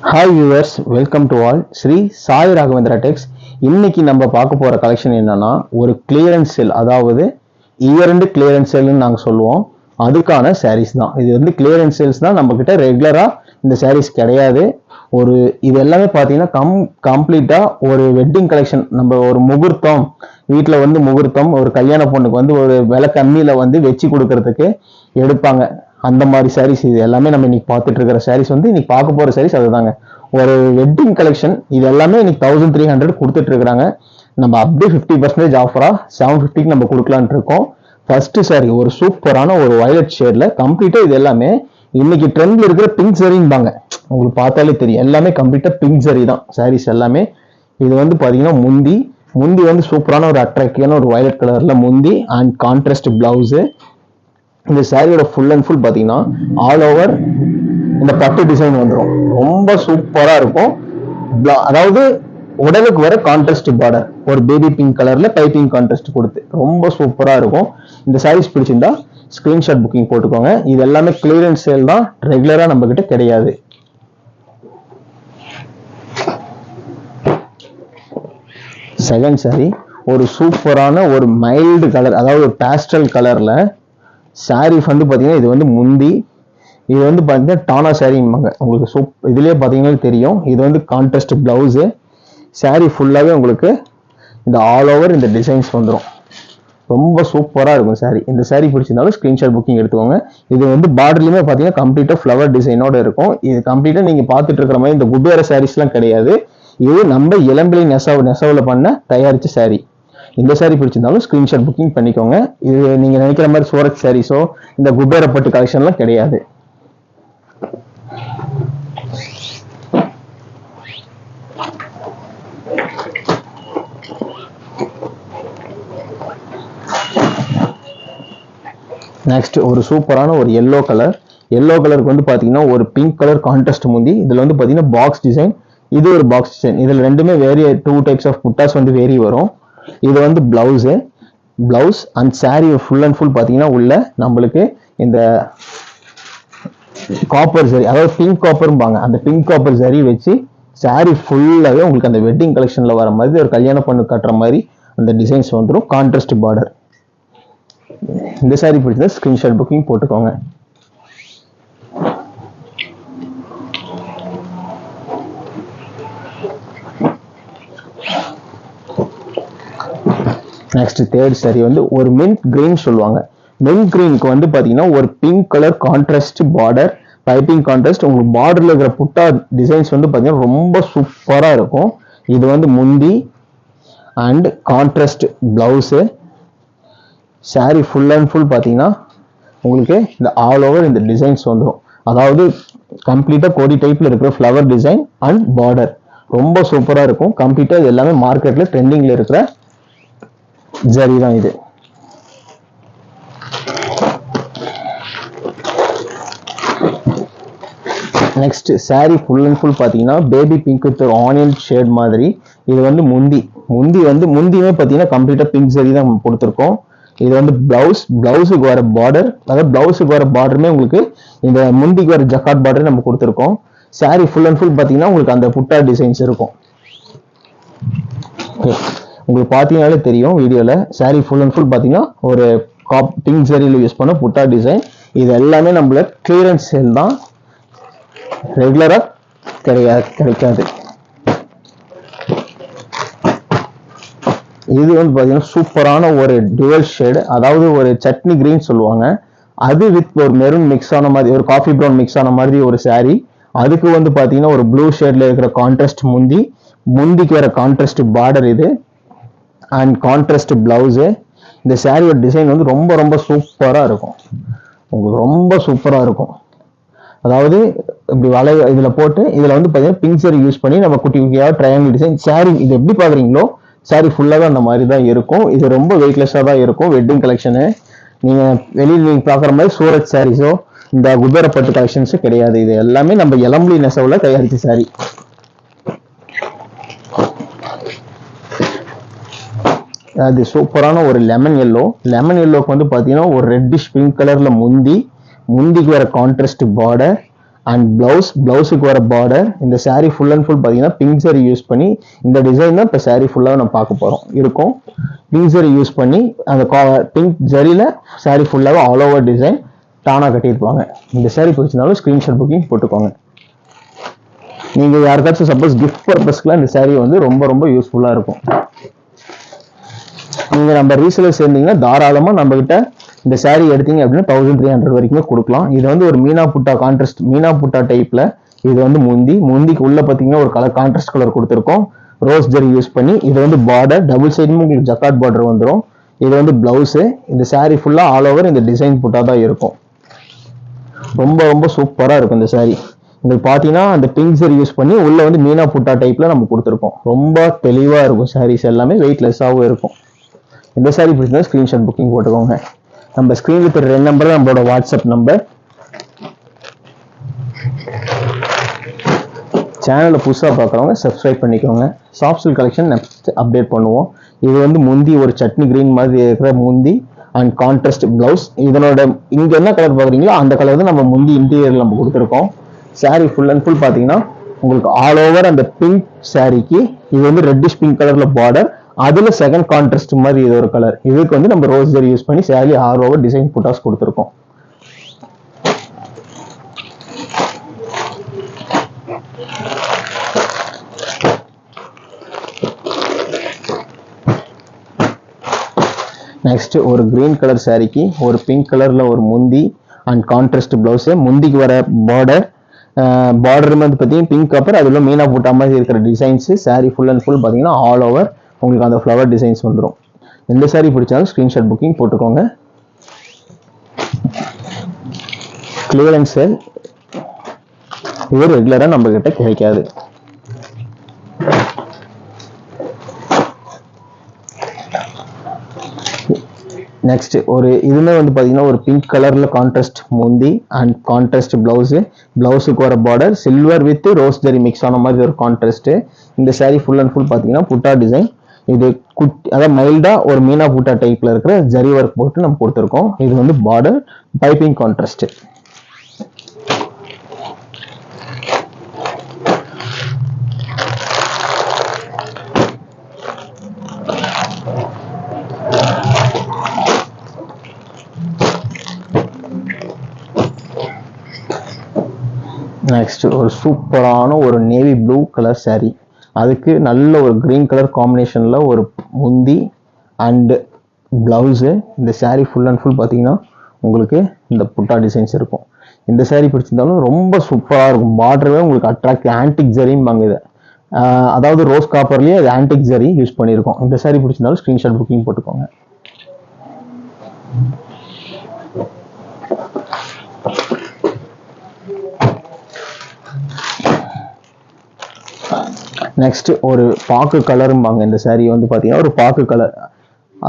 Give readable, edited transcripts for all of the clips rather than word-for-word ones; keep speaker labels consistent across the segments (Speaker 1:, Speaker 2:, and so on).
Speaker 1: Hi viewers, welcome to all Sri Sai Raghavendra Tex. இன்னைக்கு நம்ம பார்க்க போற கலெக்ஷன் என்னன்னா ஒரு கிளியரன்ஸ் சேல், அதாவது இயர் எண்ட் கிளியரன்ஸ் சேல்னு நாங்கள் சொல்லுவோம். அதுக்கான சாரீஸ் தான் இது. வந்து கிளியரன்ஸ் சேல்ஸ் தான், நம்ம கிட்ட ரெகுலரா இந்த சாரீஸ் கிடையாது. இது எல்லாமே பார்த்தீங்கன்னா கம்ப்ளீட்டா ஒரு வெட்டிங் கலெக்ஷன். நம்ம ஒரு முகூர்த்தம் வீட்டில் வந்து முகூர்த்தம், ஒரு கல்யாண பொண்ணுக்கு வந்து ஒரு விலை கம்மியில வந்து வச்சு கொடுக்கறதுக்கு எடுப்பாங்க. அந்த மாதிரி சாரீஸ் இது எல்லாமே நம்ம இன்னைக்கு பார்த்துட்டு இருக்கிற சாரீஸ் வந்து இன்னைக்கு பார்க்க போற சாரீஸ் அதுதாங்க. ஒரு வெட்டிங் கலெக்ஷன். இது எல்லாமே இன்னைக்கு 1300 கொடுத்துட்டு இருக்காங்க. நம்ம அப்படியே 50% ஆஃபரா 750க்கு நம்ம கொடுக்கலான் இருக்கோம். ஃபர்ஸ்ட் சாரி ஒரு சூப்பரான ஒரு வயலட் ஷேட்ல கம்ப்ளீட்டா இது எல்லாமே இன்னைக்கு ட்ரெண்ட்ல இருக்கிற பிங்க் சரிம்பாங்க. உங்களுக்கு பார்த்தாலே தெரியும், எல்லாமே கம்ப்ளீட்டா பிங்க் சரி தான் சாரீஸ் எல்லாமே. இது வந்து பாத்தீங்கன்னா முந்தி வந்து சூப்பரான ஒரு அட்ராக்டிவான ஒரு வயலட் கலர்ல முந்தி அண்ட் கான்ட்ராஸ்ட் பிளவுஸ். இந்த சாரியோட ஃபுல் அண்ட் ஃபுல் பாத்தீங்கன்னா ஆல் ஓவர் இந்த பட்டு டிசைன் வந்துடும். ரொம்ப சூப்பரா இருக்கும். அதாவது உடலுக்கு வர கான்ட்ராஸ்ட் பார்டர், ஒரு பேபி பிங்க் கலர்ல பைப்பிங் கான்ட்ராஸ்ட் கொடுத்து ரொம்ப சூப்பரா இருக்கும். இந்த சாரீஸ் பிடிச்சிருந்தா ஸ்கிரீன்ஷாட் புக்கிங் போட்டுக்கோங்க. இது எல்லாமே கிளியரன்ஸ் சேல் தான், ரெகுலரா நம்ம கிட்ட கிடையாது. செகண்ட் சாரி ஒரு சூப்பரான ஒரு மைல்டு கலர், அதாவது ஒரு பேஸ்டல் கலர்ல சாரி வந்து பாத்தீங்கன்னா இது வந்து முந்தி. இது வந்து பாத்தீங்கன்னா டானா சாரிம்பாங்க. உங்களுக்கு இதுலயே பாத்தீங்கன்னா தெரியும். இது வந்து கான்ட்ராஸ்ட் பிளவுஸ். சாரி ஃபுல்லாவே உங்களுக்கு இந்த ஆல் ஓவர் இந்த டிசைன்ஸ் வந்துடும். ரொம்ப சூப்பரா இருக்கும் சாரி. இந்த சாரி பிடிச்சிருந்தாலும் ஸ்கிரீன்ஷாட் புக்கிங் எடுத்துக்கோங்க. இது வந்து பார்டர்லயுமே பாத்தீங்கன்னா கம்ப்ளீட்டா ஃபிளவர் டிசைனோட இருக்கும். இது கம்ப்ளீட்டா நீங்க பாத்துட்டு இருக்கிற மாதிரி இந்த குபேர சாரீஸ் எல்லாம் கிடையாது. இது நம்ம இளம்பிள்ளை நெசவுல பண்ண தயாரிச்ச சாரி. இந்த சாரி பிடிச்சிருந்தாலும் ஸ்கிரீன்ஷாட் புக்கிங் பண்ணிக்கோங்க. இது நீங்க நினைக்கிற மாதிரி சூரத் சாரீஸோ இந்த குபேரப்பட்டு கலெக்ஷன்லாம் கிடையாது. நெக்ஸ்ட் ஒரு சூப்பரான ஒரு எல்லோ கலர். எல்லோ கலருக்கு வந்து பாத்தீங்கன்னா ஒரு பிங்க் கலர் கான்ட்ராஸ்ட் முந்தி. இதுல வந்து பாத்தீங்கன்னா பாக்ஸ் டிசைன், இது ஒரு பாக்ஸ் டிசைன். இதுல ரெண்டுமே டூ டைப்ஸ் ஆஃப் புட்டாஸ் வந்து வேரி வரும். இது வந்து blouse and sorry full and full பாத்தீங்கன்னா உள்ள நம்மளுக்கு இந்த காப்பர் சரி, அதாவது பிங்க் காப்பர்பாங்க. அந்த பிங்க் காப்பர் சரி வச்சு சாரி ஃபுல்லாவே உங்களுக்கு அந்த வெட்டிங் கலெக்ஷன்ல வர மாதிரி ஒரு கல்யாண பொண்ணு கட்டுற மாதிரி அந்த டிசைன்ஸ் வந்துடும். Contrast border. இந்த சாரி பிடிச்சதா ஸ்கிரீன்ஷாட் புக்கிங் போட்டுக்கோங்க. நெக்ஸ்ட் தேர்ட் சாரி வந்து ஒரு மின்ட் கிரீன் சொல்லுவாங்க. மின்ட் கிரீனுக்கு வந்து பாத்தீங்கன்னா ஒரு pink colour contrast border, piping contrast. உங்களுக்கு பார்டர்ல இருக்கிற புட்டா டிசைன்ஸ் வந்து பாத்தீங்கன்னா ரொம்ப சூப்பரா இருக்கும். இது வந்து முந்தி and contrast blouse. Sorry full and full பாத்தீங்கன்னா உங்களுக்கு இந்த ஆல் ஓவர் இந்த டிசைன்ஸ் வந்துடும். அதாவது கம்ப்ளீட்டா கோடி டைப்ல இருக்கிற ஃபிளவர் டிசைன் அண்ட் பார்டர் ரொம்ப சூப்பரா இருக்கும். கம்ப்ளீட்டா இது எல்லாமே மார்க்கெட்ல ட்ரெண்டிங்ல இருக்கிற ஜரி தான் இது. Next sari full and full பாத்தீங்கன்னா baby pink with onion shade மாதிரி. இது வந்து முந்தியுமே பாத்தீங்கன்னா கம்ப்ளீட்டா பிங்க் ஜரி தான் கொடுத்துருக்கோம். இது வந்து பிளவுஸுக்கு வர பார்டர், அதாவது பிளவுஸுக்கு வர பார்டருமே உங்களுக்கு இந்த முந்திக்கு வர ஜக்காட் பார்டர் நம்ம கொடுத்துருக்கோம். சாரி ஃபுல் அண்ட் ஃபுல் பாத்தீங்கன்னா உங்களுக்கு அந்த புட்டா டிசைன்ஸ் இருக்கும். உங்களுக்கு பாத்தீங்கன்னாலே தெரியும் வீடியோல. சாரி ஃபுல் அண்ட் ஃபுல் பாத்தீங்கன்னா ஒரு பிங்க் ஜரியில யூஸ் பண்ண புட்டா டிசைன். இது எல்லாமே நம்மள கிளியரன்ஸ் சேல் தான், ரெகுலரா கிடைக்காது. இது வந்து பாத்தீங்கன்னா சூப்பரான ஒரு டுவல் ஷேடு, அதாவது ஒரு சட்னி கிரீன் சொல்லுவாங்க. அது வித் ஒரு மெரூன் மிக்ஸ் ஆன மாதிரி, ஒரு காஃபி ப்ரௌன் மிக்ஸ் ஆன மாதிரி ஒரு சாரி. அதுக்கு வந்து பாத்தீங்கன்னா ஒரு ப்ளூ ஷேட்ல இருக்கிற கான்ட்ராஸ்ட் முந்திக்கு வர கான்ட்ராஸ்ட் பார்டர் இது அண்ட் கான்ட்ராஸ்ட் பிளவுஸ். இந்த சாரியோட டிசைன் வந்து ரொம்ப ரொம்ப சூப்பரா இருக்கும். உங்களுக்கு ரொம்ப சூப்பரா இருக்கும். அதாவது இப்படி இதுல போட்டு இதுல வந்து பாத்தீங்கன்னா பிங்க் சாரி யூஸ் பண்ணி நம்ம குட்டி குட்டியா ட்ரையாங்கிள் டிசைன் சாரி. இது எப்படி பாக்குறீங்களோ சாரி ஃபுல்லாவே அந்த மாதிரி தான் இருக்கும். இது ரொம்ப வெயிட்லெஸ்ஸா தான் இருக்கும். வெட்டிங் கலெக்ஷனு நீங்க வெளியில் நீங்க பாக்குற மாதிரி சூரத் சாரீஸோ இந்த குபேரப்பட்டு கலெக்ஷன்ஸோ கிடையாது. இது எல்லாமே நம்ம இளம்பிள்ளை நெசவுல தயாரிச்ச சாரி. அது சூப்பரான ஒரு லெமன் எல்லோக்கு வந்து பாத்தீங்கன்னா ஒரு ரெட்டிஷ் பிங்க் கலர்ல முந்திக்கு வர கான்ட்ராஸ்ட் பார்டர் அண்ட் பிளவுஸுக்கு வர பார்டர். இந்த saree ஃபுல் அண்ட் ஃபுல் பார்த்தீங்கன்னா பிங்க் சரி யூஸ் பண்ணி இந்த டிசைன் தான் இப்போ saree ஃபுல்லாக நம்ம பார்க்க போகிறோம் இருக்கும். பிங்க் சரி யூஸ் பண்ணி அந்த பிங்க் ஜரியில் saree ஃபுல்லாக ஆல் ஓவர் டிசைன் டானாக கட்டியிருப்பாங்க. இந்த saree பிடிச்சிருந்தாலும் ஸ்க்ரீன்ஷாட் புக்கிங் போட்டுக்கோங்க. நீங்கள் யாருக்காச்சும் சப்போஸ் கிஃப்ட் பர்பஸ்க்குலாம் இந்த saree வந்து ரொம்ப ரொம்ப யூஸ்ஃபுல்லாக இருக்கும். நீங்கள் நம்ம ரீசேலர் சேர்ந்தீங்கன்னா தாராளமாக நம்மகிட்ட இந்த saree எடுத்தீங்க அப்படின்னா 1300 வரைக்குமே கொடுக்கலாம். இது வந்து ஒரு மீனா புட்டா கான்ட்ராஸ்ட் மீனா புட்டா டைப்ல. இது வந்து முந்திக்கு உள்ள பார்த்தீங்கன்னா ஒரு கலர் கான்ட்ராஸ்ட் கலர் கொடுத்துருக்கோம் ரோஸ் ஜெரி யூஸ் பண்ணி. இது வந்து பார்டர் டபுள் சைடுமே உங்களுக்கு ஜக்காட் பார்டர் வந்துடும். இது வந்து பிளவுஸு. இந்த saree ஃபுல்லாக ஆல் ஓவர் இந்த டிசைன் புட்டா தான் இருக்கும். ரொம்ப ரொம்ப சூப்பராக இருக்கும் இந்த saree. உங்களுக்கு பார்த்தீங்கன்னா அந்த பிங்க் ஜெரி யூஸ் பண்ணி உள்ள வந்து மீனா புட்டா டைப்ல நம்ம கொடுத்துருக்கோம். ரொம்ப தெளிவாக இருக்கும் sarees எல்லாமே வெயிட்லெஸ்ஸாகவும் இருக்கும். இந்த saree பிடிச்சா ஸ்க்ரீன்ஷாட் புக்கிங் போட்டுக்கோங்க. நம்ம ஸ்க்ரீனில் தெரியுற நம்பர் நம்மளோட வாட்ஸ்அப் நம்பர். சேனலை புதுசாக பார்க்குறவங்க சப்ஸ்கிரைப் பண்ணிக்கோங்க. Soft silk collection next update பண்ணுவோம். இது வந்து முந்தி ஒரு சட்னி கிரீன் மாதிரி இருக்கிற முந்தி அண்ட் கான்ட்ராஸ்ட் பிளவுஸ். இதனோட இங்கே என்ன கலர் பார்க்குறீங்களோ அந்த கலர் தான் நம்ம முந்தி இன்டீரியர் நம்ம கொடுத்துருக்கோம். saree ஃபுல் அண்ட் ஃபுல் பார்த்தீங்கன்னா உங்களுக்கு ஆல் ஓவர் அந்த பிங்க் சாரிக்கு இது வந்து ரெட்டிஷ் பிங்க் கலரில் பார்டர். அதுல செகண்ட் கான்ட்ராஸ்ட் மாதிரி இது ஒரு கலர். இதுக்கு வந்து நம்ம ரோஸ் ஜெரி யூஸ் பண்ணி saree ஆல் ஓவர் டிசைன் புட்டாஸ் கொடுத்துருக்கோம். நெக்ஸ்ட் ஒரு கிரீன் கலர் சாரிக்கு ஒரு பிங்க் கலர்ல ஒரு முந்தி அண்ட் கான்ட்ராஸ்ட் பிளவுஸ். முந்திக்கு வர பார்டர் வந்து பார்த்தீங்கன்னா பிங்க் அப்புறம் அதுல மீனா புட்டா மாதிரி இருக்கிற designs. saree full and full பார்த்தீங்கன்னா ஆல் ஓவர் உங்களுக்கு அந்த ஃப்ளவர் டிசைன்ஸ் வந்துடும். எந்த saree பிடிச்சாலும் ஸ்க்ரீன்ஷாட் புக்கிங் போட்டுக்கோங்க. கிளியரன்ஸ் சேல் இது ரெகுலராக நம்ம கிட்ட கிடைக்காது. நெக்ஸ்ட் ஒரு இதுமே வந்து பார்த்தீங்கன்னா ஒரு பிங்க் கலர்ல கான்ட்ராஸ்ட் முந்தி அண்ட் கான்ட்ராஸ்ட் பிளவுஸுக்கு வர border silver with rose zari mix ஆன மாதிரி ஒரு கான்ட்ராஸ்ட். இந்த saree ஃபுல் அண்ட் ஃபுல் பார்த்தீங்கன்னா புட்டா டிசைன். இது அதாவது மைல்டா ஒரு மீனா புட்டா டைப்ல இருக்கிற ஜரி ஒர்க் போட்டு நம்ம கொடுத்துருக்கோம். இது வந்து பார்டர் பைப்பிங் கான்ட்ராஸ்ட். நெக்ஸ்ட் ஒரு சூப்பரான ஒரு நேவி ப்ளூ கலர் saree. அதுக்கு நல்ல ஒரு கிரீன் கலர் காம்பினேஷன்ல ஒரு முந்தி அண்ட் பிளவுஸு. இந்த saree ஃபுல் அண்ட் ஃபுல் பார்த்தீங்கன்னா உங்களுக்கு இந்த புட்டா டிசைன்ஸ் இருக்கும். இந்த saree பிடிச்சிருந்தாலும் ரொம்ப சூப்பராக இருக்கும். பார்டரவே உங்களுக்கு அட்ராக்ட் ஆன்டிக் ஜரின்னு இதை அதாவது ரோஸ் காப்பர்லேயே அது ஆன்டிக் ஜரி யூஸ் பண்ணியிருக்கோம். இந்த saree பிடிச்சிருந்தாலும் ஸ்க்ரீன்ஷாட் புக்கிங் போட்டுக்கோங்க. நெக்ஸ்ட் ஒரு பாக்கு கலரும்பாங்க. இந்த saree வந்து பார்த்தீங்கன்னா ஒரு பாக்கு கலர்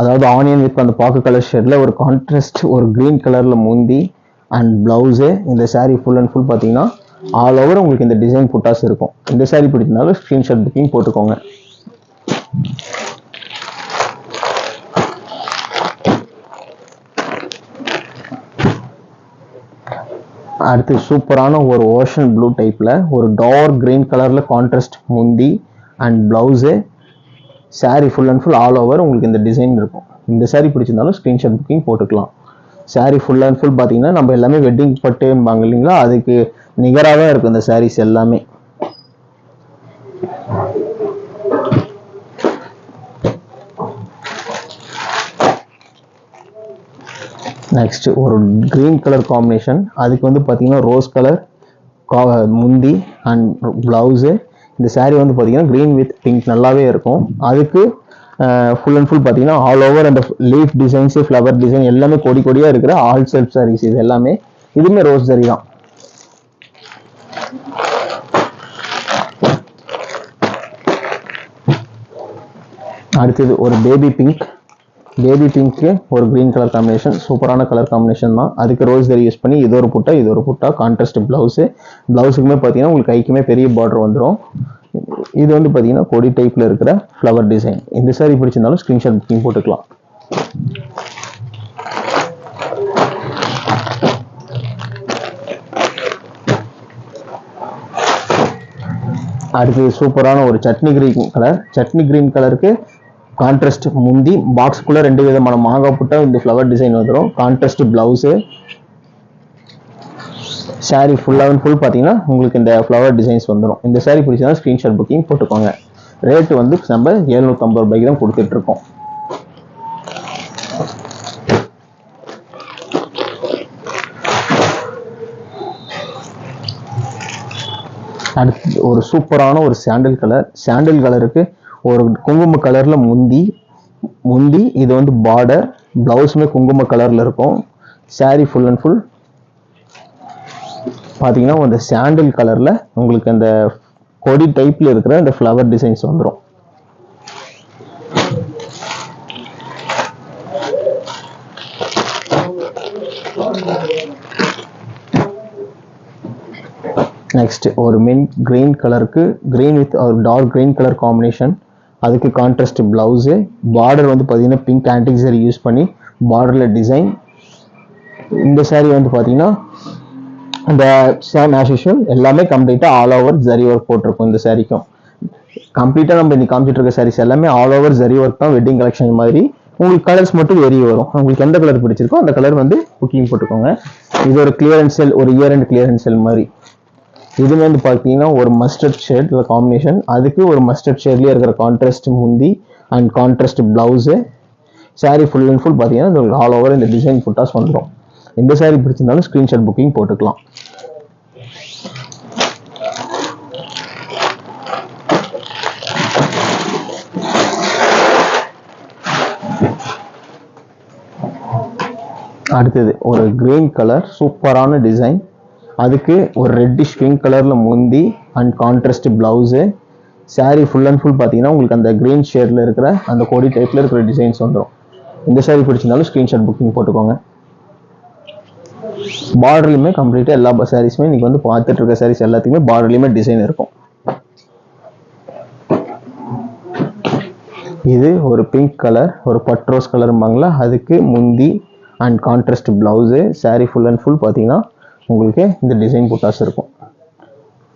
Speaker 1: அதாவது ஆனியன் வித் அந்த பாக்கு கலர் ஷேட்ல ஒரு கான்ட்ராஸ்ட் ஒரு கிரீன் கலர்ல முந்தி அண்ட் பிளவுஸு. இந்த saree ஃபுல் அண்ட் ஃபுல் பார்த்தீங்கன்னா ஆல் ஓவர் உங்களுக்கு இந்த டிசைன் புட்டாஸ் இருக்கும். இந்த saree பிடிச்சிருந்தாலும் ஸ்க்ரீன்ஷாட் புக்கிங் போட்டுக்கோங்க. அடுத்து சூப்பரான ஒரு ஓஷன் ப்ளூ டைப்ல ஒரு டார்க் கிரீன் கலர்ல கான்ட்ராஸ்ட் முந்தி and blouse. saree full and full all over உங்களுக்கு இந்த டிசைன் இருக்கும். இந்த saree பிடிச்சிருந்தாலும் ஸ்க்ரீன்ஷாட் புக்கிங் போட்டுக்கலாம். saree ஃபுல் அண்ட் ஃபுல் பார்த்தீங்கன்னா நம்ம எல்லாமே வெட்டிங் பட்டும்பாங்க இல்லைங்களா, அதுக்கு நிகராக தான் இருக்கும் இந்த sarees எல்லாமே. நெக்ஸ்ட் ஒரு கிரீன் கலர் காம்பினேஷன். அதுக்கு வந்து பார்த்தீங்கன்னா ரோஸ் கலர் முந்தி அண்ட் பிளவுஸு. இந்த saree வந்து பார்த்தீங்கன்னா கிரீன் வித் பிங்க் நல்லாவே இருக்கும். அதுக்கு ஃபுல் அண்ட் ஃபுல் பார்த்தீங்கன்னா ஆல் ஓவர் அந்த லீஃப் டிசைன்ஸ் ஃப்ளவர் டிசைன் எல்லாமே கொடி கொடியாக இருக்கிற ஆல் செல்ஃப் sarees இது எல்லாமே. இதுவுமே ரோஸ் ஜரி தான். அடுத்தது ஒரு பேபி பிங்க்கு ஒரு கிரீன் கலர் காம்பினேஷன். சூப்பரான கலர் காம்பினேஷன் தான். அதுக்கு ரோஸ் ஜரி யூஸ் பண்ணி இது ஒரு புட்டா கான்ட்ராஸ்ட் பிளவுஸுக்குமே பார்த்தீங்கன்னா உங்களுக்கு கைக்குமே பெரிய பார்டர் வந்துடும். இது வந்து பார்த்தீங்கன்னா கொடி டைப்ல இருக்கிற ஃப்ளவர் டிசைன். இந்த saree பிடிச்சிருந்தாலும் ஸ்க்ரீன்ஷாட் புக்கிங் போட்டுக்கலாம். அடுத்து சூப்பரான ஒரு chutney green colour. Chutney green கலருக்கு கான்ட்ராஸ்ட் முந்தி, பாக்ஸ்க்குள்ள 2 விதமான மாங்காய் புட்டா இந்த ஃப்ளவர் டிசைன் வந்துடும். Contrast blouse, sorry full and full பார்த்தீங்கன்னா உங்களுக்கு இந்த ஃப்ளவர் டிசைன்ஸ் வந்துடும். இந்த சாரி பிடிச்சா ஸ்க்ரீன்ஷாட் புக்கிங் போட்டுக்கோங்க. ரேட்டு வந்து நம்ம 750 ரூபாய்க்கு தான் கொடுத்துட்டு இருக்கோம். அடுத்து ஒரு சூப்பரான ஒரு சாண்டல் கலர். சாண்டல் கலருக்கு ஒரு குங்கும கலர்ல முந்தி இது வந்து பார்டர், பிளவுஸுமே குங்கும கலர்ல இருக்கும். சாரி ஃபுல் அண்ட் ஃபுல் பார்த்தீங்கன்னா அந்த சாண்டல் கலர்ல உங்களுக்கு அந்த கொடி டைப்ல இருக்கிற அந்த ஃப்ளவர் டிசைன்ஸ் வந்துடும். நெக்ஸ்ட் ஒரு மின்ட் கிரீன் கலருக்கு, கிரீன் வித் ஒரு டார்க் கிரீன் கலர் காம்பினேஷன். அதுக்கு கான்ட்ராஸ்ட் பிளவுஸு, பார்டர் வந்து பார்த்தீங்கன்னா பிங்க் ஆன்டிக் சாரி யூஸ் பண்ணி பார்டரில் டிசைன். இந்த சாரி வந்து பார்த்தீங்கன்னா அந்த சேம் ஆஸ் யூஷுவல் எல்லாமே கம்ப்ளீட்டாக ஆல் ஓவர் ஜரி ஒர்க் போட்டிருக்கும். இந்த சாரிக்கும் கம்ப்ளீட்டாக நம்ம இன்னைக்கு காமிச்சிட்டு இருக்க சாரீஸ் எல்லாமே ஆல் ஓவர் ஜரி ஒர்க் தான். வெட்டிங் கலெக்ஷன் மாதிரி உங்களுக்கு கலர்ஸ் மட்டும் வெரி வரும். உங்களுக்கு எந்த கலர் பிடிச்சிருக்கோ அந்த கலர் வந்து புக்கிங் போட்டுக்கோங்க. இது ஒரு கிளியரன்ஸ் செல், ஒரு இயர் அண்ட் கிளியரன்ஸ் செல் மாதிரி. இது வந்து பார்த்தீங்கன்னா ஒரு மஸ்டர்ட் ஷேட் காம்பினேஷன். அதுக்கு ஒரு மஸ்டர்ட் ஷேட்லேயே இருக்கிற கான்ட்ராஸ்ட் முந்தி and contrast blouse. Sorry full and full பார்த்தீங்கன்னா ஆல் ஓவர் இந்த டிசைன் புட்டாஸ் வந்துடும். இந்த சாரி பிடிச்சிருந்தாலும் ஸ்க்ரீன்ஷாட் புக்கிங் போட்டுக்கலாம். அடுத்தது ஒரு கிரீன் கலர் சூப்பரான டிசைன். அதுக்கு ஒரு ரெட்டிஷ் பிங்க் கலர்ல முந்தி and contrast blouse. Sorry full and full பார்த்தீங்கன்னா உங்களுக்கு அந்த கிரீன் ஷேட்ல இருக்கிற அந்த கொடி டைப்ல இருக்கிற டிசைன்ஸ் வந்துடும். இந்த சாரி பிடிச்சிருந்தாலும் ஸ்க்ரீன்ஷாட் புக்கிங் போட்டுக்கோங்க. பார்டர்லையுமே கம்ப்ளீட்டாக எல்லா சாரீஸுமே இன்னைக்கு வந்து பார்த்துட்டு இருக்க சாரீஸ் எல்லாத்துக்குமே பார்டர்லையுமே டிசைன் இருக்கும். இது ஒரு பிங்க் கலர், ஒரு பட்ரோஸ் கலரும்பாங்களா, அதுக்கு முந்தி and contrast blouse. Sorry full and full பார்த்தீங்கன்னா உங்களுக்கு இந்த டிசைன் புட்டாஸ் இருக்கும்.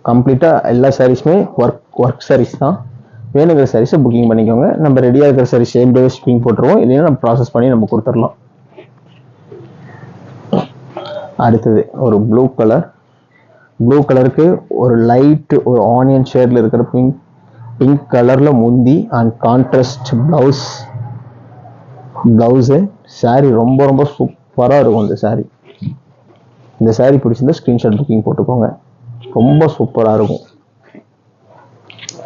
Speaker 1: கம்ப்ளீட்டாக எல்லா சாரீஸுமே ஒர்க் சாரீஸ் தான். வேணுங்கிற சாரீஸை புக்கிங் பண்ணிக்கோங்க. நம்ம ரெடியாக இருக்கிற சாரீஸ் சேம் டே ஷிப்பிங் போட்டுருவோம், இல்லைன்னா நம்ம ப்ராசஸ் பண்ணி நம்ம கொடுத்துடலாம். அடுத்தது ஒரு ப்ளூ கலர். ப்ளூ கலருக்கு ஒரு லைட் ஒரு ஆனியன் ஷேட்ல இருக்கிற பிங்க் கலர்ல முந்தி அண்ட் கான்ட்ராஸ்ட் பிளவுஸு. சாரி ரொம்ப ரொம்ப சூப்பராக இருக்கும். இந்த சாரி பிடிச்சிருந்தா ஸ்க்ரீன்ஷாட் புக்கிங் போட்டுக்கோங்க. ரொம்ப சூப்பராக இருக்கும்.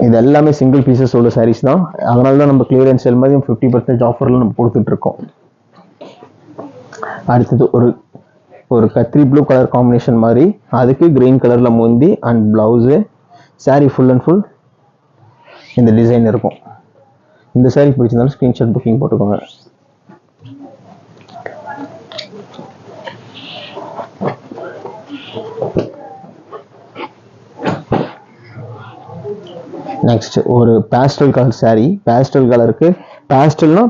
Speaker 1: இது எல்லாமே சிங்கிள் பீசஸ் உள்ள சாரீஸ் தான். அதனால தான் நம்ம கிளியரன்ஸ் சேல் மாதிரி 50% ஆஃபர்ல நம்ம கொடுத்துட்டு இருக்கோம். அடுத்தது ஒரு கத்திரி ப்ளூ கலர் காம்பினேஷன் மாதிரி, அதுக்கு கிரீன் கலர்ல முந்தி and blouse. Sorry full and full இந்த டிசைன் இருக்கும். இந்த சாரி பிடிச்சிருந்தாலும் ஸ்க்ரீன்ஷாட் புக்கிங் போட்டுக்கோங்க. நெக்ஸ்ட் ஒரு பேஸ்டல் கலர் சாரி. பேஸ்டல் கலருக்கு பேஸ்டல்ல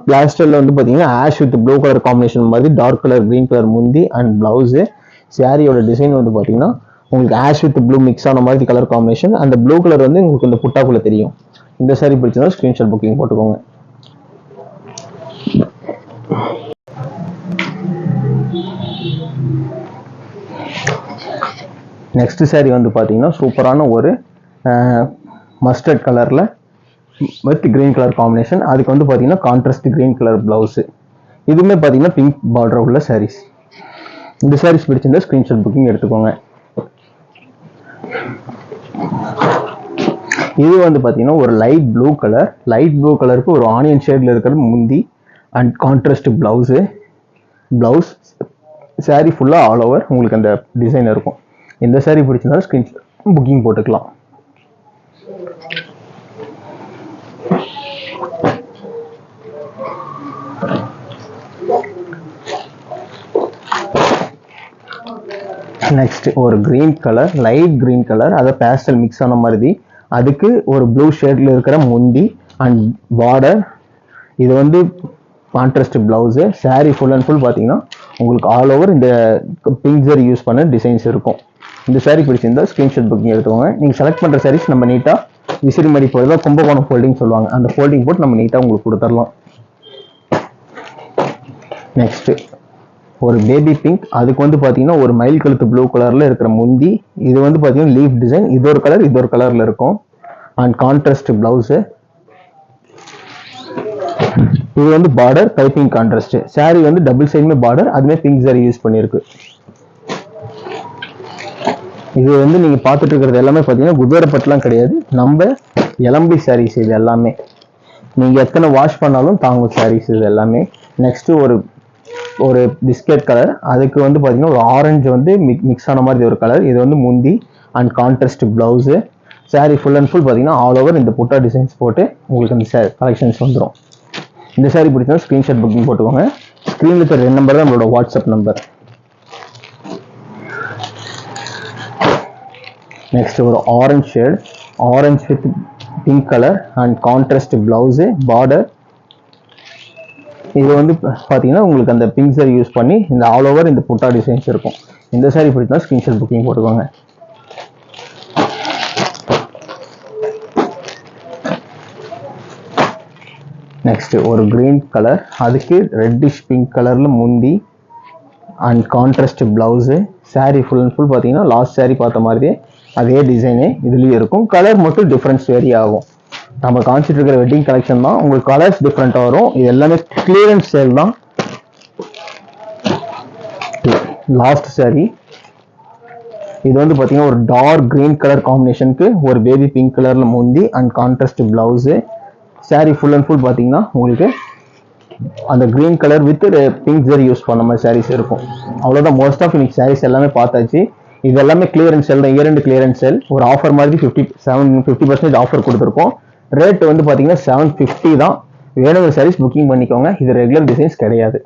Speaker 1: வந்து பார்த்தீங்கன்னா ash with blue colour combination மாதிரி டார்க் கலர் கிரீன் கலர் முந்தி அண்ட் பிளவுஸு. சாரியோட டிசைன் வந்து பார்த்தீங்கன்னா உங்களுக்கு ஆஷ் வித் ப்ளூ மிக்ஸ் ஆன மாதிரி கலர் காம்பினேஷன். அந்த ப்ளூ கலர் வந்து உங்களுக்கு இந்த புட்டாக்குள்ள தெரியும். இந்த சாரி பிடிச்சதா ஸ்க்ரீன்ஷாட் புக்கிங் போட்டுக்கோங்க. நெக்ஸ்ட் சாரி வந்து பார்த்தீங்கன்னா சூப்பரான ஒரு மஸ்டர்ட் கலர்ல வித் கிரீன் கலர் காம்பினேஷன். அதுக்கு வந்து பார்த்தீங்கன்னா கான்ட்ராஸ்ட் கிரீன் கலர் பிளவுஸ். இதுவுமே பார்த்தீங்கன்னா பிங்க் பார்டர் உள்ள சாரீஸ். இந்த சாரீஸ் பிடிச்சிருந்தா ஸ்க்ரீன்ஷாட் புக்கிங் எடுத்துக்கோங்க. இது வந்து பார்த்தீங்கன்னா ஒரு லைட் ப்ளூ கலருக்கு ஒரு ஆனியன் ஷேட்ல இருக்கிற முந்தி அண்ட் கான்ட்ராஸ்ட் பிளவுஸ். சாரி ஃபுல்லாக ஆல் ஓவர் உங்களுக்கு அந்த டிசைன் இருக்கும். இந்த சாரி பிடிச்சிருந்தாலும் ஸ்க்ரீன்ஷாட் புக்கிங் போட்டுக்கலாம். நெக்ஸ்ட் ஒரு green colour, light green colour, அதை பேஸ்டல் மிக்ஸ் ஆன மாதிரி. அதுக்கு ஒரு ப்ளூ ஷேட்ல இருக்கிற முந்தி அண்ட் பார்டர். இது வந்து contrast blouse. Sorry full and full பார்த்தீங்கன்னா உங்களுக்கு ஆல் ஓவர் இந்த பிங்க் ஜரி யூஸ் பண்ண டிசைன்ஸ் இருக்கும். இந்த saree பிடிச்சிருந்தா ஸ்கிரீன்ஷாட் புக்கிங் எடுத்துக்கோங்க. நீங்கள் செலக்ட் பண்ணுற sarees நம்ம நீட்டாக விசிறி மாதிரி போடுறதா கும்பகோணம் ஃபோல்டிங் சொல்லுவாங்க, அந்த ஃபோல்டிங் போட்டு நம்ம நீட்டாக உங்களுக்கு கொடுத்துடலாம். நெக்ஸ்ட் ஒரு பேபி பிங்க், அதுக்கு வந்து பார்த்தீங்கன்னா ஒரு மயில் கழுத்து ப்ளூ கலரில் இருக்கிற முந்தி, இது வந்து பார்த்தீங்கன்னா லீஃப் டிசைன், இது ஒரு கலர் இது ஒரு கலரில் இருக்கும். அண்ட் கான்ட்ராஸ்ட் பிளவுஸு, இது வந்து பார்டர் பைப்பிங் கான்ட்ராஸ்ட். saree வந்து டபுள் சைடுமே பார்டர், அதுமே பிங்க் saree யூஸ் பண்ணியிருக்கு. இது வந்து நீங்கள் பார்த்துட்டு இருக்கிறது எல்லாமே பார்த்தீங்கன்னா குபேரப்பட்டுலாம் கிடையாது, நம்ம எலம்பி sarees இது எல்லாமே. நீங்கள் எத்தனை வாஷ் பண்ணாலும் தாங்கும் sarees இது எல்லாமே. நெக்ஸ்ட் ஒரு பிஸ்கெட் கலர், அதுக்கு வந்து பார்த்தீங்கன்னா ஒரு ஆரஞ்சு வந்து மிக்ஸ் ஆன மாதிரி ஒரு கலர், இது வந்து முந்தி and contrast blouse. saree full and full பார்த்தீங்கன்னா ஆல் ஓவர் இந்த புட்டா டிசைன்ஸ் போட்டு உங்களுக்கு அந்த கலெக்ஷன்ஸ் வந்துடும். இந்த saree பிடிச்சா ஸ்க்ரீன்ஷாட் புக்கிங் போட்டுக்கோங்க. ஸ்க்ரீனில் இருக்கிற 2 நம்பர் தான் நம்மளோட வாட்ஸ்அப் நம்பர். நெக்ஸ்ட் ஒரு orange shade, orange with pink colour and contrast blouse border. இது வந்து பார்த்தீங்கன்னா உங்களுக்கு அந்த பிங்க் saree யூஸ் பண்ணி இந்த ஆல் ஓவர் இந்த புட்டா டிசைன்ஸ் இருக்கும். இந்த saree பிடிச்சா ஸ்க்ரீன்ஷாட் புக்கிங் போட்டுக்கோங்க. நெக்ஸ்ட் ஒரு கிரீன் கலர், அதுக்கு ரெட்டிஷ் பிங்க் கலரில் முந்தி and contrast blouse. saree full and full பார்த்தீங்கன்னா லாஸ்ட் saree பார்த்த மாதிரியே அதே டிசைனே இதுலேயும் இருக்கும், கலர் மட்டும் டிஃப்ரென்ஸ் வேரி ஆகும். நம்ம காமிச்சிட்டு இருக்கிற வெட்டிங் கலெக்ஷன் தான், உங்களுக்கு கலர்ஸ் டிஃப்ரெண்ட்டாக வரும். இது எல்லாமே கிளியரன்ஸ் சேல் தான். லாஸ்ட் saree இது வந்து பார்த்தீங்கன்னா ஒரு டார்க் கிரீன் கலர் காம்பினேஷனுக்கு ஒரு பேபி பிங்க் கலரில் முந்தி and contrast blouse. saree full and full பார்த்தீங்கன்னா உங்களுக்கு அந்த green colour with pink saree use பண்ண மாதிரி sarees இருக்கும். அவ்வளோதான், மோஸ்ட் ஆஃப் இன்னைக்கு sarees எல்லாமே பார்த்தாச்சு. இது எல்லாமே கிளியரன்ஸ் சேல் தான், இயர் கிளியரன்ஸ் சேல். ஒரு ஆஃபர் மாதிரி 50% ஆஃபர் கொடுத்துருக்கோம். ரேட் வந்து பார்த்தீங்கன்னா 750 தான். வேணுங்கிற sarees புக்கிங் பண்ணிக்கோங்க. இது ரெகுலர் டிசைன்ஸ் கிடையாது.